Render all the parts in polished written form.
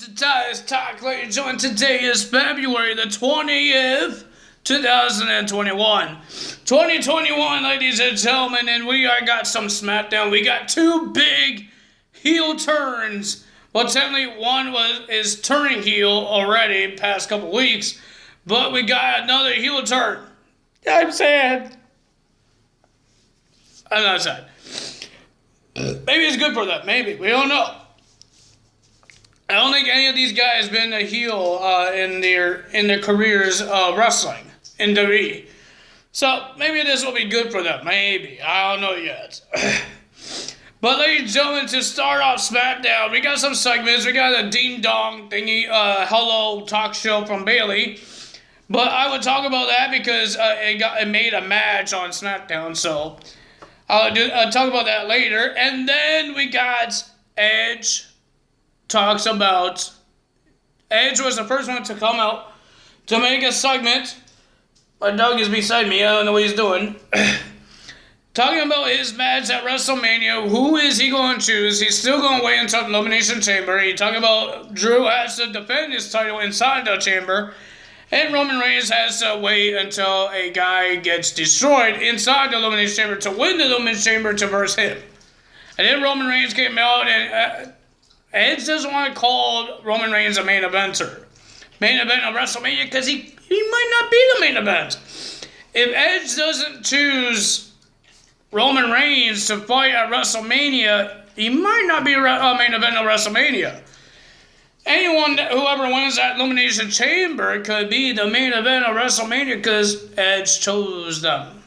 Today's talk, ladies and gentlemen. Today is February the 20th, 2021. 2021, ladies and gentlemen, and we got some SmackDown. We got two big heel turns. Well, technically, one is turning heel already past couple weeks, but we got another heel turn. I'm sad. I'm not sad. Maybe it's good for them. Maybe. We don't know. I don't think any of these guys been a heel in their careers wrestling in WWE. So maybe this will be good for them. Maybe. I don't know yet. But ladies and gentlemen, to start off SmackDown, we got some segments. We got a ding dong thingy, hello talk show from Bayley. But I would talk about that because it made a match on SmackDown. So I'll talk about that later. And then we got Edge. Talks about Edge was the first one to come out to make a segment. My dog is beside me. I don't know what he's doing. Talking about his match at WrestleMania. Who is he going to choose? He's still going to wait until the Elimination Chamber. He talking about Drew has to defend his title inside the chamber. And Roman Reigns has to wait until a guy gets destroyed inside the Elimination Chamber to win the Elimination Chamber to verse him. And then Roman Reigns came out and Edge doesn't want to call Roman Reigns a main eventer. Main event of WrestleMania because he might not be the main event. If Edge doesn't choose Roman Reigns to fight at WrestleMania, he might not be a main event of WrestleMania. Whoever wins that Elimination Chamber could be the main event of WrestleMania because Edge chose them.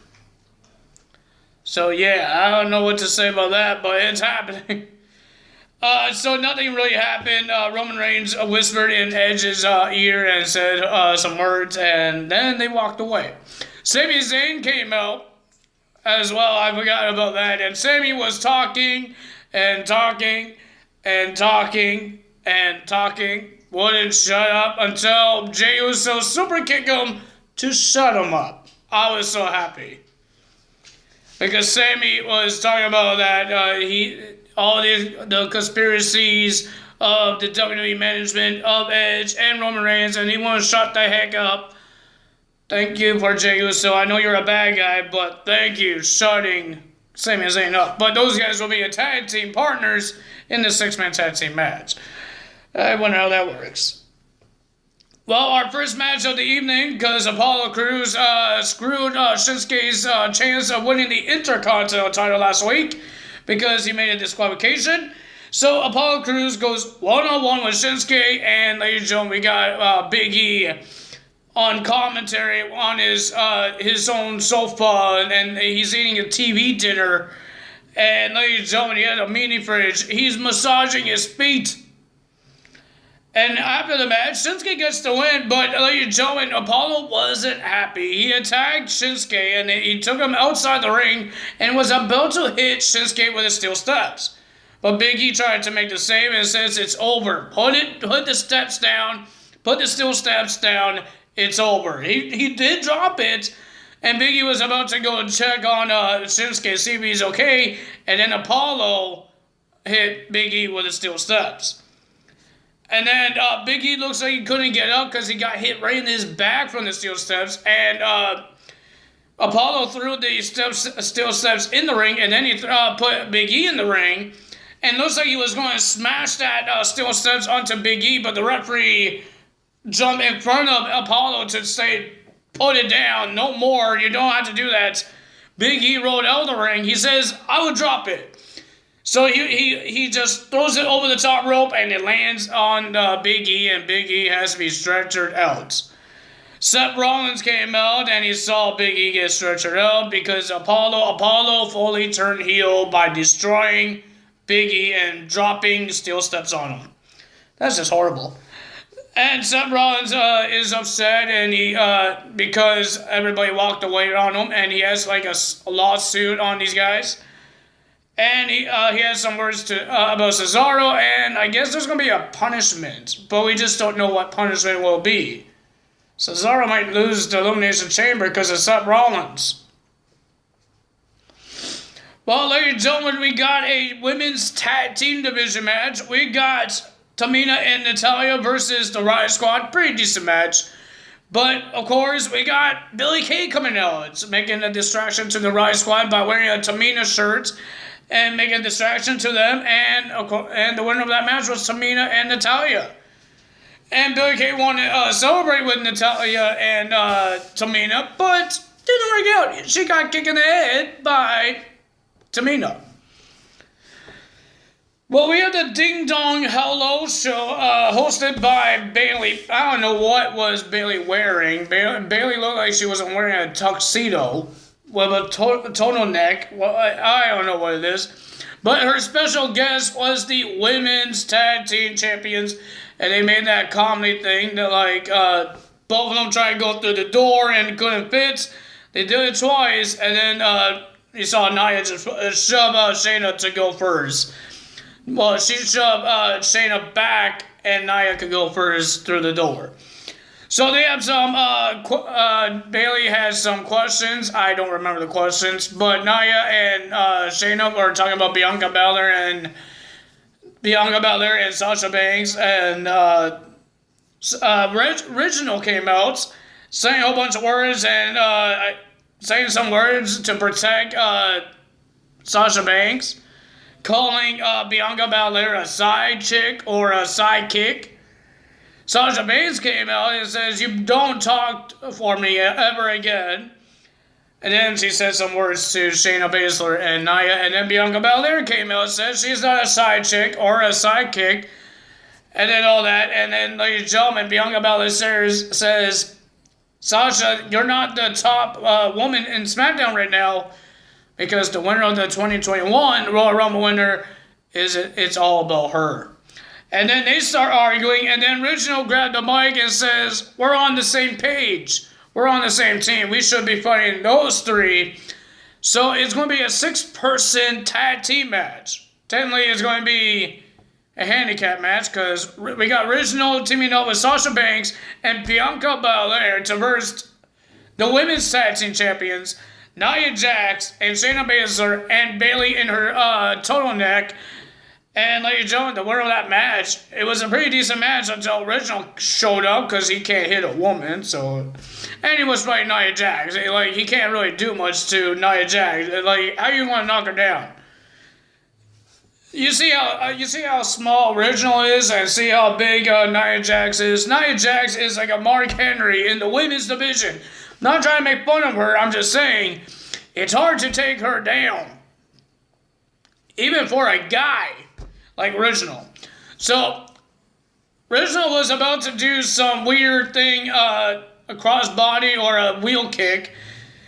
So yeah, I don't know what to say about that, but it's happening. So nothing really happened. Roman Reigns whispered in Edge's ear and said some words, and then they walked away. Sami Zayn came out as well. I forgot about that. And Sami was talking and talking and talking and talking. Wouldn't shut up until Jey Uso super kicked him to shut him up. I was so happy. Because Sami was talking about that all the conspiracies of the WWE management of Edge and Roman Reigns, and he want to shut the heck up. Thank you for Jey Uso. I know you're a bad guy, but thank you shutting Sami Zayn up. But those guys will be a tag team partners in the 6-man tag team match. I wonder how that works. Well, our first match of the evening, because Apollo Crews screwed Shinsuke's chance of winning the Intercontinental title last week, because he made a disqualification. So Apollo Crews goes one-on-one with Shinsuke, and ladies and gentlemen, we got Big E on commentary on his own sofa, and he's eating a TV dinner. And ladies and gentlemen, he had a mini fridge. He's massaging his feet. And after the match, Shinsuke gets the win, but ladies and gentlemen, Apollo wasn't happy. He attacked Shinsuke, and he took him outside the ring, and was about to hit Shinsuke with his steel steps. But Big E tried to make the save, and says it's over. Put the steps down, put the steel steps down, it's over. He did drop it, and Big E was about to go and check on Shinsuke, see if he's okay, and then Apollo hit Big E with the steel steps. And then Big E looks like he couldn't get up because he got hit right in his back from the steel steps. And Apollo threw the steel steps in the ring, and then he put Big E in the ring. And looks like he was going to smash that steel steps onto Big E, but the referee jumped in front of Apollo to say, put it down, no more, you don't have to do that. Big E rolled out of the ring. He says, I would drop it. So he just throws it over the top rope, and it lands on Big E, and Big E has to be stretchered out. Seth Rollins came out, and he saw Big E get stretchered out because Apollo fully turned heel by destroying Big E and dropping steel steps on him. That's just horrible. And Seth Rollins is upset, and he because everybody walked away on him, and he has like a lawsuit on these guys. And he has some words about Cesaro, and I guess there's going to be a punishment, but we just don't know what punishment will be. Cesaro might lose the Elimination Chamber because of Seth Rollins. Well, ladies and gentlemen, we got a women's tag team division match. We got Tamina and Natalya versus the Riot Squad. Pretty decent match. But, of course, we got Billie Kay coming out. It's making a distraction to the Riot Squad by wearing a Tamina shirt and making a distraction to them. And the winner of that match was Tamina and Natalya. And Billie Kay wanted to celebrate with Natalya and Tamina, but didn't work out. She got kicked in the head by Tamina. Well, we had the Ding Dong Hello show hosted by Bayley. I don't know what was Bayley wearing. Bayley looked like she wasn't wearing a tuxedo with a turtleneck. Well, I don't know what it is. But her special guest was the Women's Tag Team Champions. And they made that comedy thing that, like, both of them tried to go through the door and couldn't fit. They did it twice. And then you saw Nia just shove Shayna to go first. Well, she shoved Shayna back, and Nia could go first through the door. So they have some, Bayley has some questions. I don't remember the questions, but Nia and Shayna were talking about Bianca Belair and Sasha Banks, and Original came out, saying a whole bunch of words, and saying some words to protect Sasha Banks, calling Bianca Belair a side chick or a sidekick. Sasha Banks came out and says, "You don't talk for me ever again." And then she said some words to Shayna Baszler and Nia. And then Bianca Belair came out and said she's not a side chick or a sidekick. And then all that. And then, ladies and gentlemen, Bianca Belair says, "Sasha, you're not the top woman in SmackDown right now. Because the winner of the 2021 Royal Rumble winner, it's all about her." And then they start arguing. And then Original grabbed the mic and says, "We're on the same page. We're on the same team. We should be fighting those three." So it's going to be a 6-person tag team match. Technically, it's going to be a handicap match because we got Original teaming up with Sasha Banks and Bianca Belair to verse the Women's Tag Team Champions, Nia Jax and Shayna Baszler and Bayley in her turtleneck. And ladies and gentlemen, the winner of that match, it was a pretty decent match until Original showed up because he can't hit a woman. And he was fighting Nia Jax. He can't really do much to Nia Jax. How you want to knock her down? You see how small Original is, and see how big Nia Jax is. Nia Jax is like a Mark Henry in the women's division. I'm not trying to make fun of her. I'm just saying it's hard to take her down, even for a guy like Original. So Original was about to do some weird thing, a crossbody or a wheel kick.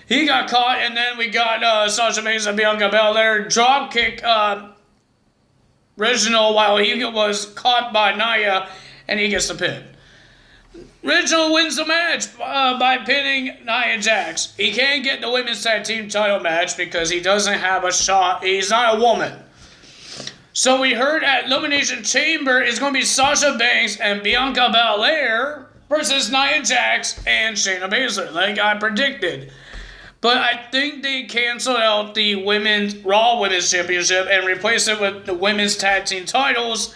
He got caught, and then we got Sasha Banks and Bianca Belair drop kick Original while he was caught by Nia, and he gets the pin. Original wins the match by pinning Nia Jax. He can't get the women's tag team title match because he doesn't have a shot. He's not a woman. So we heard at Elimination Chamber it's going to be Sasha Banks and Bianca Belair versus Nia Jax and Shayna Baszler, like I predicted. But I think they canceled out the Raw Women's Championship and replaced it with the Women's Tag Team titles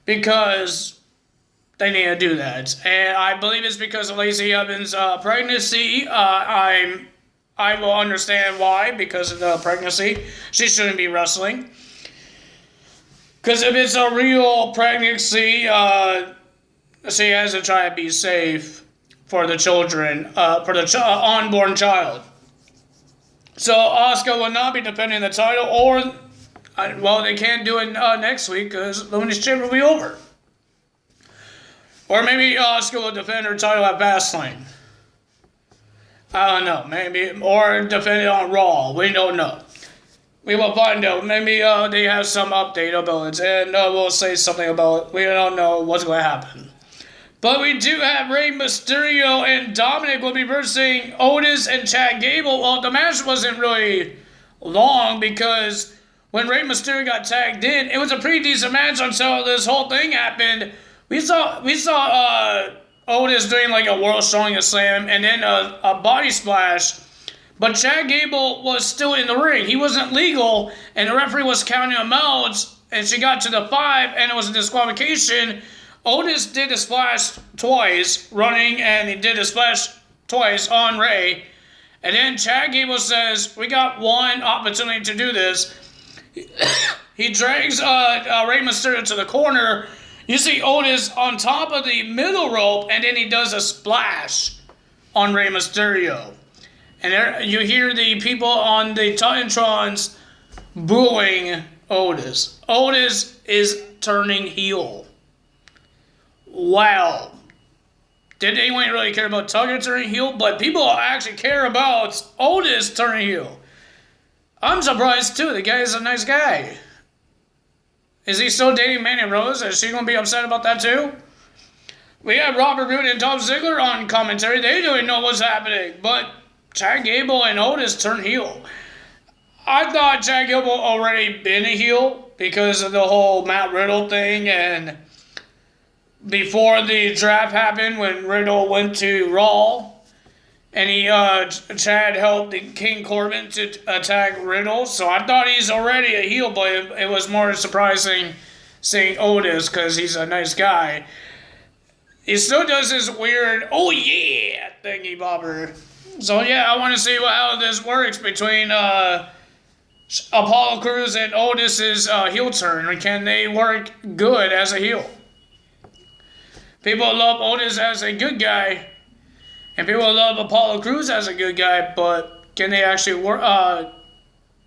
because they need to do that. And I believe it's because of Lacey Evans' pregnancy. I will understand why, because of the pregnancy. She shouldn't be wrestling. Because if it's a real pregnancy, she has to try to be safe for the children, for the unborn child. So Asuka will not be defending the title, or, they can't do it next week because Elimination Chamber will be over. Or maybe Asuka will defend her title at Fastlane. I don't know, maybe, or defend it on Raw. We don't know. We will find out. Maybe they have some update about it, and we'll say something about it. We don't know what's going to happen. But we do have Rey Mysterio and Dominic will be versing Otis and Chad Gable. Well, the match wasn't really long because when Rey Mysterio got tagged in, it was a pretty decent match until this whole thing happened. We saw Otis doing like a World Strongest Slam and then a body splash. But Chad Gable was still in the ring. He wasn't legal, and the referee was counting him out, and she got to the 5, and it was a disqualification. Otis did a splash twice, running, and he did a splash twice on Rey. And then Chad Gable says, we got one opportunity to do this. He drags Rey Mysterio to the corner. You see Otis on top of the middle rope, and then he does a splash on Rey Mysterio. And there, you hear the people on the Titantrons booing Otis. Otis is turning heel. Wow. Did anyone really care about Tucker turning heel? But people actually care about Otis turning heel. I'm surprised too. The guy is a nice guy. Is he still dating Mandy Rose? Is she going to be upset about that too? We have Robert Roode and Dolph Ziggler on commentary. They don't know what's happening. But Chad Gable and Otis turn heel. I thought Chad Gable already been a heel because of the whole Matt Riddle thing, and before the draft happened when Riddle went to Raw, and Chad helped King Corbin to attack Riddle, so I thought he's already a heel, but it was more surprising seeing Otis because he's a nice guy. He still does this weird, oh yeah, thingy bobber. So yeah, I want to see how this works between Apollo Crews and Otis's heel turn. Can they work good as a heel? People love Otis as a good guy, and people love Apollo Crews as a good guy, but can they actually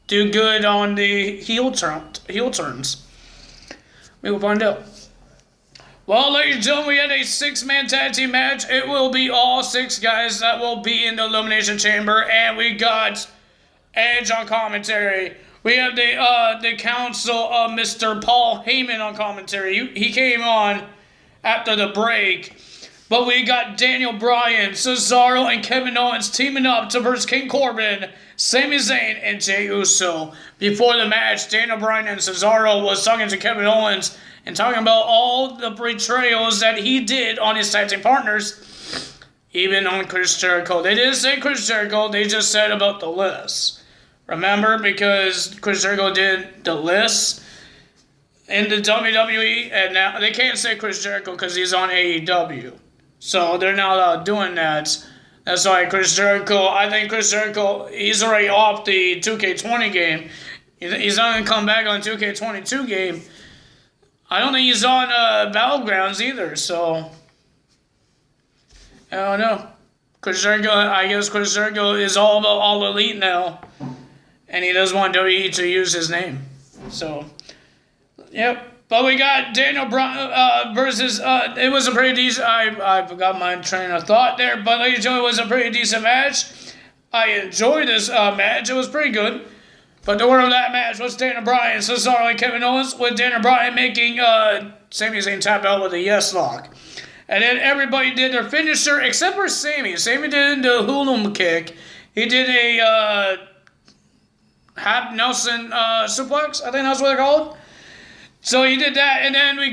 do good on the heel turns? We will find out. Well, ladies and gentlemen, we had a 6-man tag team match. It will be all 6 guys that will be in the Elimination Chamber, and we got Edge on commentary. We have the council of Mr. Paul Heyman on commentary. He came on after the break. But we got Daniel Bryan, Cesaro, and Kevin Owens teaming up to versus King Corbin, Sami Zayn, and Jey Uso. Before the match, Daniel Bryan and Cesaro was talking to Kevin Owens and talking about all the betrayals that he did on his tag team partners, even on Chris Jericho. They didn't say Chris Jericho, they just said about the list. Remember, because Chris Jericho did the list in the WWE, and now they can't say Chris Jericho because he's on AEW. So they're not doing that. That's why Chris Jericho, I think Chris Jericho, he's already off the 2K20 game. He's not going to come back on 2K22 game. I don't think he's on Battlegrounds either, so I don't know. Chris Jericho, I guess Chris Jericho is all about All Elite now, and he doesn't want WWE to use his name. So, yep. But we got Daniel Bryan versus, it was a pretty decent, I forgot my train of thought there, but ladies and gentlemen, it was a pretty decent match. I enjoyed this match, it was pretty good. But the winner of that match was Daniel Bryan, Cesaro, and Kevin Owens, with Daniel Bryan making Sami Zayn tap out with a yes lock. And then everybody did their finisher, except for Sami. Sami did the hula kick. He did a half Nelson suplex, I think that's what they're called. So he did that, and then we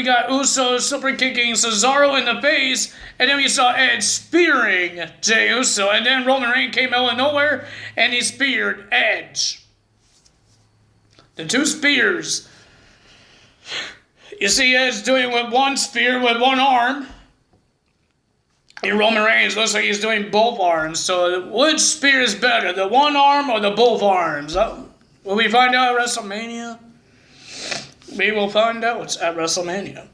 got Uso super kicking Cesaro in the face, and then we saw Edge spearing Jey Uso, and then Roman Reigns came out of nowhere, and he speared Edge. The 2 spears. You see Edge doing with one spear with one arm, and Roman Reigns looks like he's doing both arms. So which spear is better, the one arm or the both arms? Will we find out at WrestleMania? We will find out at WrestleMania.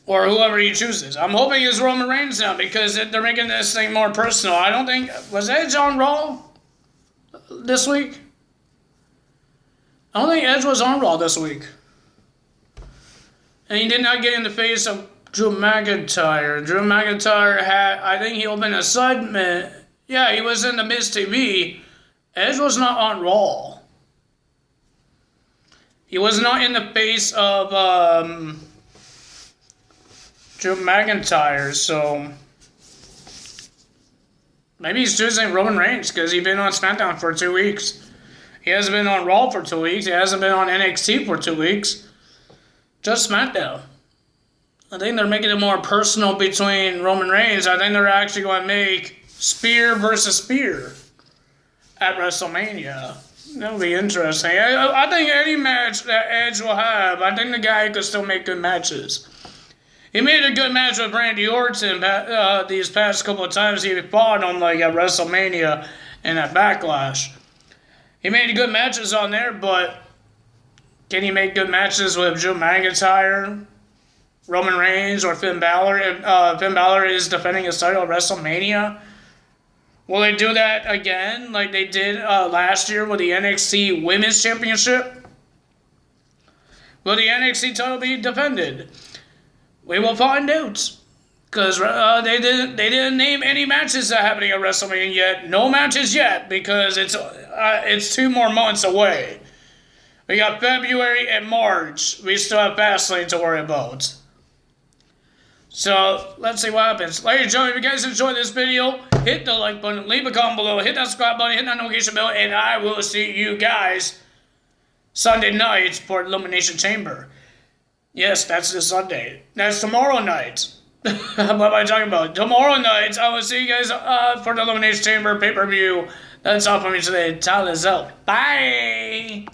Or whoever he chooses. I'm hoping it's Roman Reigns now because they're making this thing more personal. I don't think... Was Edge on Raw this week? I don't think Edge was on Raw this week. And he did not get in the face of Drew McIntyre. Drew McIntyre had... I think he opened a segment. Yeah, he was in the Miz TV. Edge was not on Raw. He was not in the face of Drew McIntyre, so maybe he's choosing Roman Reigns because he's been on SmackDown for 2 weeks. He hasn't been on Raw for 2 weeks. He hasn't been on NXT for 2 weeks. Just SmackDown. I think they're making it more personal between Roman Reigns. I think they're actually going to make spear versus spear at WrestleMania. That'll be interesting. I think any match that Edge will have, I think the guy could still make good matches. He made a good match with Randy Orton these past couple of times he fought on like at WrestleMania and at Backlash. He made good matches on there, but can he make good matches with Drew McIntyre, Roman Reigns, or Finn Balor? If Finn Balor is defending his title at WrestleMania, will they do that again like they did last year with the NXT Women's Championship? Will the NXT title be defended? We will find out. Because they didn't name any matches that are happening at WrestleMania yet. No matches yet because it's 2 more months away. We got February and March. We still have Fastlane to worry about. So let's see what happens. Ladies and gentlemen, if you guys enjoyed this video, hit the like button, leave a comment below, hit that subscribe button, hit that notification bell, and I will see you guys Sunday night for Elimination Chamber. Yes, that's this Sunday. That's tomorrow night. What am I talking about? Tomorrow night, I will see you guys for the Elimination Chamber pay-per-view. That's all for me today. Time is out. Bye!